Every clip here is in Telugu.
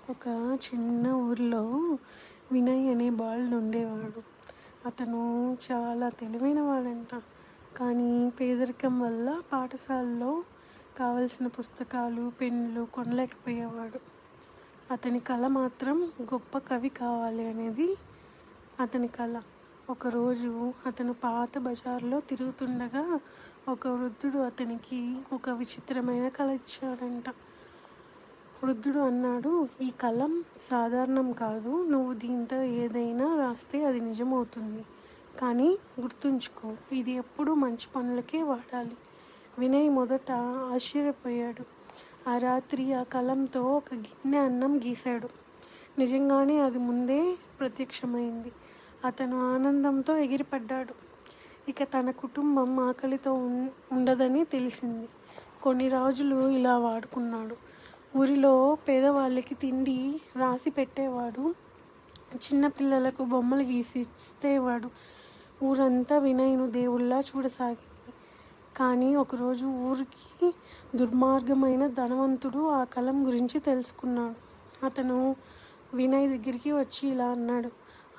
ఒక చిన్న ఊరిలో వినయ్ అనే బాలుడు ఉండేవాడు. అతను చాలా తెలివైన వాడంట. కానీ పేదరికం వల్ల పాఠశాలలో కావలసిన పుస్తకాలు, పెన్నులు కొనలేకపోయేవాడు. అతని కల మాత్రం గొప్ప కవి కావాలి అనేది అతని కల. ఒకరోజు అతను పాత బజార్లో తిరుగుతుండగా ఒక వృద్ధుడు అతనికి ఒక విచిత్రమైన కల ఇచ్చాడంట. వృద్ధుడు అన్నాడు, "ఈ కలం సాధారణం కాదు. నువ్వు దీంతో ఏదైనా రాస్తే అది నిజమవుతుంది. కానీ గుర్తుంచుకో, ఇది ఎప్పుడూ మంచి పనులకే వాడాలి." వినయ్ మొదట ఆశ్చర్యపోయాడు. ఆ రాత్రి ఆ కలంతో ఒక గిన్నె అన్నం గీశాడు. నిజంగానే అది ముందే ప్రత్యక్షమైంది. అతను ఆనందంతో ఎగిరిపడ్డాడు. ఇక తన కుటుంబం ఆకలితో ఉండదని తెలిసింది. కొన్ని రోజులు ఇలా వాడుకున్నాడు. ఊరిలో పేదవాళ్ళకి తిండి రాసి పెట్టేవాడు. చిన్నపిల్లలకు బొమ్మలు గీసి ఇస్తేవాడు. ఊరంతా వినయ్ను దేవుళ్ళా చూడసాగింది. కానీ ఒకరోజు ఊరికి దుర్మార్గమైన ధనవంతుడు ఆ కలం గురించి తెలుసుకున్నాడు. అతను వినయ్ దగ్గరికి వచ్చి ఇలా అన్నాడు,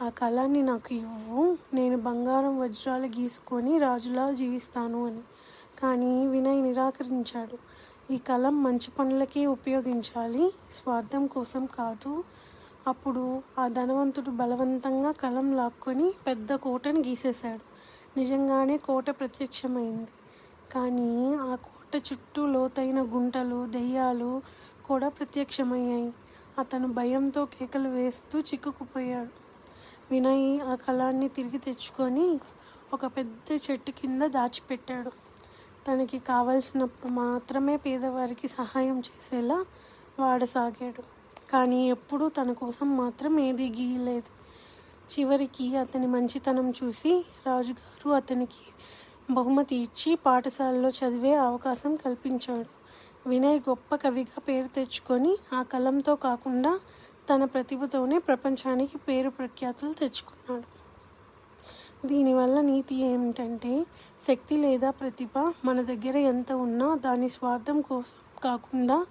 "ఆ కళాన్ని నాకు ఇవ్వు, నేను బంగారం వజ్రాలు గీసుకొని రాజులా జీవిస్తాను" అని. కానీ వినయ్ నిరాకరించాడు. "ఈ కలం మంచి పనులకే ఉపయోగించాలి, స్వార్థం కోసం కాదు." అప్పుడు ఆ ధనవంతుడు బలవంతంగా కలం లాక్కొని పెద్ద కోటను గీసేశాడు. నిజంగానే కోట ప్రత్యక్షమైంది. కానీ ఆ కోట చుట్టూ లోతైన గుంటలు, దెయ్యాలు కూడా ప్రత్యక్షమయ్యాయి. అతను భయంతో కేకలు వేస్తూ చిక్కుకుపోయాడు. వినయ్ ఆ కళాన్ని తిరిగి తెచ్చుకొని ఒక పెద్ద చెట్టు కింద దాచిపెట్టాడు. తనకి కావలసినప్పుడు మాత్రమే పేదవారికి సహాయం చేసేలా వాడసాగాడు. కానీ ఎప్పుడూ తన కోసం మాత్రం ఏదీ గీయలేదు. చివరికి అతని మంచితనం చూసి రాజుగారు అతనికి బహుమతి ఇచ్చి పాఠశాలలో చదివే అవకాశం కల్పించాడు. వినయ్ గొప్ప కవిగా పేరు తెచ్చుకొని ఆ కలంతో కాకుండా తన ప్రతిభతోనే ప్రపంచానికి పేరు ప్రఖ్యాతులు తెచ్చుకున్నాడు. దీనివల్ల నీతి ఏమిటంటే, శక్తి లేదా ప్రతిభ మన దగ్గర ఎంత ఉన్నా దాని స్వార్థం కోసం కాకుండా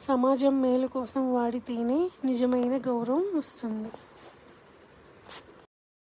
సమాజం మేలు కోసం వాడితేనే నిజమైన గౌరవం వస్తుంది.